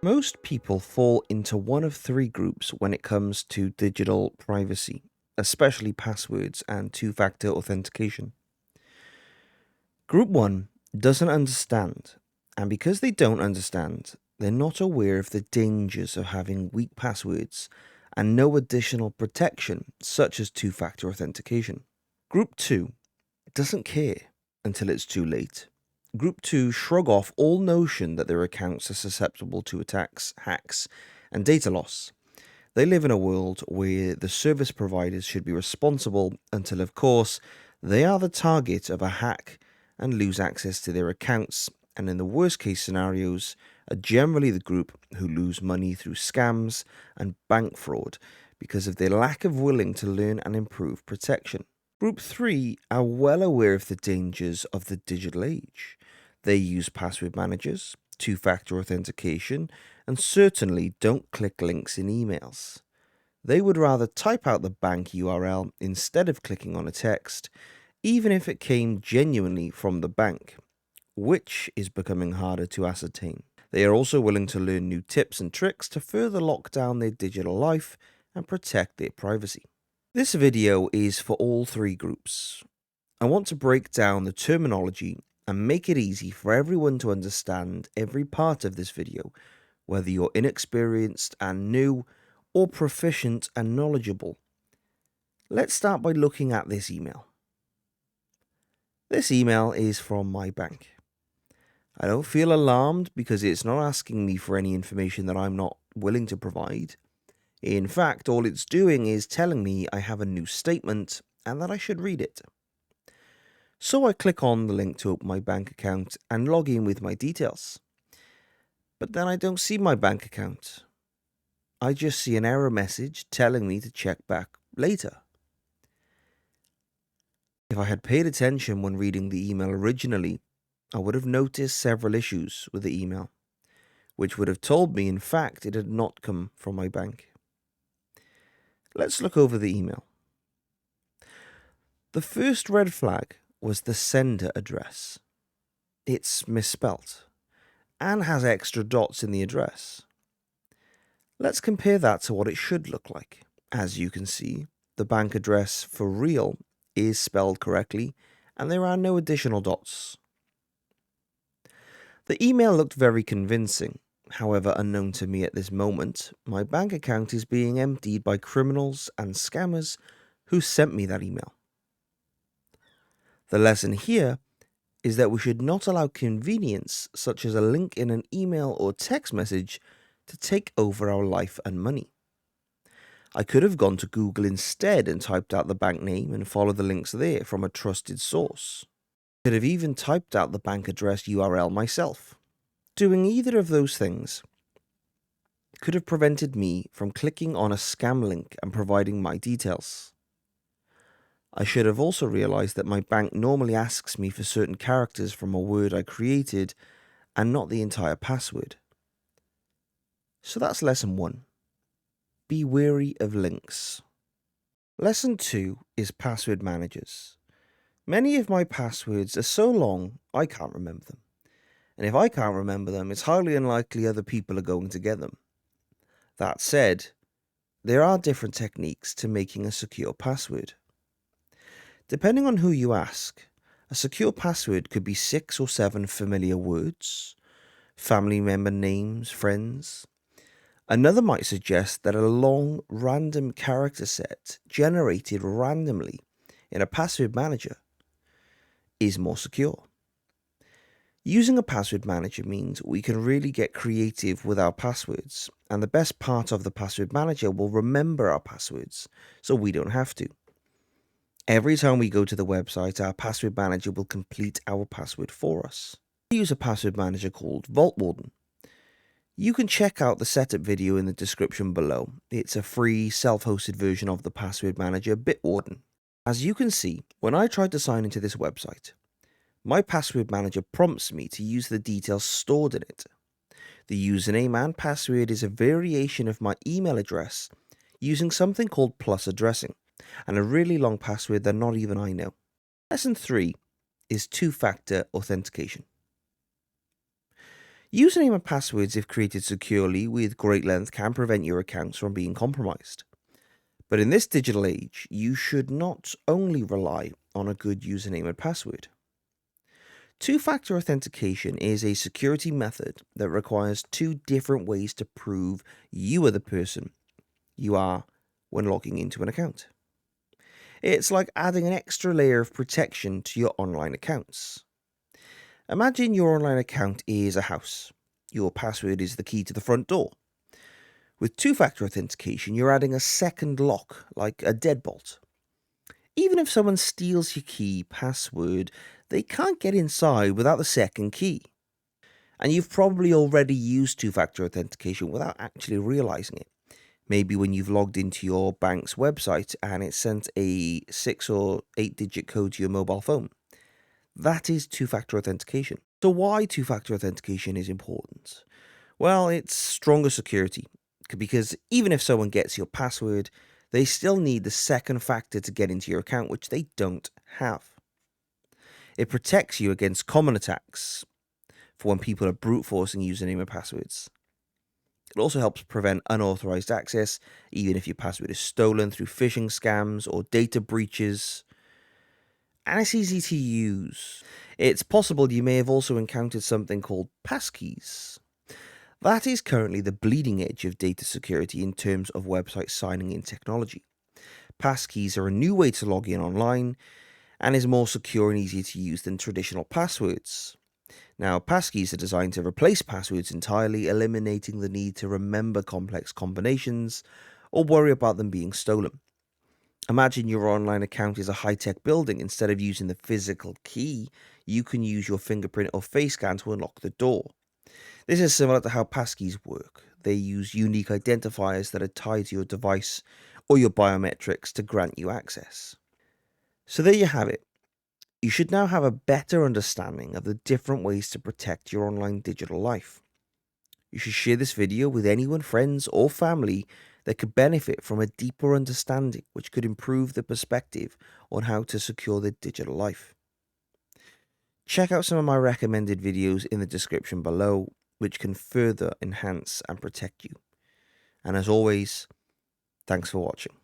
Most people fall into one of three groups when it comes to digital privacy, especially passwords and two-factor authentication. Group 1 doesn't understand, and because they don't understand, they're not aware of the dangers of having weak passwords and no additional protection, such as two-factor authentication. Group 2 doesn't care until it's too late. Group 2 shrug off all notion that their accounts are susceptible to attacks, hacks, and data loss. They live in a world where the service providers should be responsible until, of course, they are the target of a hack and lose access to their accounts, and in the worst case scenarios, are generally the group who lose money through scams and bank fraud because of their lack of willing to learn and improve protection. Group 3 are well aware of the dangers of the digital age. They use password managers, two-factor authentication, and certainly don't click links in emails. They would rather type out the bank URL instead of clicking on a text, even if it came genuinely from the bank, which is becoming harder to ascertain. They are also willing to learn new tips and tricks to further lock down their digital life and protect their privacy. This video is for all three groups. I want to break down the terminology and make it easy for everyone to understand every part of this video, whether you're inexperienced and new or proficient and knowledgeable. Let's start by looking at this email. This email is from my bank. I don't feel alarmed because it's not asking me for any information that I'm not willing to provide. In fact, all it's doing is telling me I have a new statement and that I should read it. So I click on the link to open my bank account and log in with my details. But then I don't see my bank account. I just see an error message telling me to check back later. If I had paid attention when reading the email originally, I would have noticed several issues with the email, which would have told me in fact it had not come from my bank. Let's look over the email. The first red flag was the sender address. It's misspelt and has extra dots in the address. Let's compare that to what it should look like. As you can see, the bank address for real is spelled correctly and there are no additional dots. The email looked very convincing. However, unknown to me at this moment, my bank account is being emptied by criminals and scammers who sent me that email. The lesson here is that we should not allow convenience, such as a link in an email or text message, to take over our life and money. I could have gone to Google instead and typed out the bank name and followed the links there from a trusted source. I could have even typed out the bank address URL myself. Doing either of those things could have prevented me from clicking on a scam link and providing my details. I should have also realized that my bank normally asks me for certain characters from a word I created and not the entire password. So that's lesson 1. Be wary of links. Lesson 2 is password managers. Many of my passwords are so long I can't remember them. And if I can't remember them, it's highly unlikely other people are going to get them. That said, there are different techniques to making a secure password. Depending on who you ask, a secure password could be 6 or 7 familiar words, family member names, friends. Another might suggest that a long, random character set generated randomly in a password manager is more secure. Using a password manager means we can really get creative with our passwords, and the best part of the password manager will remember our passwords, so we don't have to. Every time we go to the website, our password manager will complete our password for us. I use a password manager called Vault Warden. You can check out the setup video in the description below. It's a free, self-hosted version of the password manager, Bitwarden. As you can see, when I try to sign into this website, my password manager prompts me to use the details stored in it. The username and password is a variation of my email address using something called plus addressing, and a really long password that not even I know. Lesson 3 is two-factor authentication. Username and passwords, if created securely with great length, can prevent your accounts from being compromised. But in this digital age, you should not only rely on a good username and password. Two-factor authentication is a security method that requires two different ways to prove you are the person you are when logging into an account. It's like adding an extra layer of protection to your online accounts. Imagine your online account is a house. Your password is the key to the front door. With two-factor authentication, you're adding a second lock, like a deadbolt. Even if someone steals your key password, they can't get inside without the second key. And you've probably already used two-factor authentication without actually realizing it. Maybe when you've logged into your bank's website and it sent a 6 or 8-digit code to your mobile phone. That is two-factor authentication. So why two-factor authentication is important? Well, it's stronger security, because even if someone gets your password, they still need the second factor to get into your account, which they don't have. It protects you against common attacks for when people are brute forcing username and passwords. It also helps prevent unauthorized access, even if your password is stolen through phishing scams or data breaches. And it's easy to use. It's possible you may have also encountered something called Passkeys. That is currently the bleeding edge of data security in terms of website signing in technology. Passkeys are a new way to log in online and is more secure and easier to use than traditional passwords. Now, passkeys are designed to replace passwords entirely, eliminating the need to remember complex combinations or worry about them being stolen. Imagine your online account is a high-tech building. Instead of using the physical key, you can use your fingerprint or face scan to unlock the door. This is similar to how passkeys work. They use unique identifiers that are tied to your device or your biometrics to grant you access. So there you have it. You should now have a better understanding of the different ways to protect your online digital life. You should share this video with anyone, friends or family that could benefit from a deeper understanding, which could improve the perspective on how to secure their digital life. Check out some of my recommended videos in the description below, which can further enhance and protect you. And as always, thanks for watching.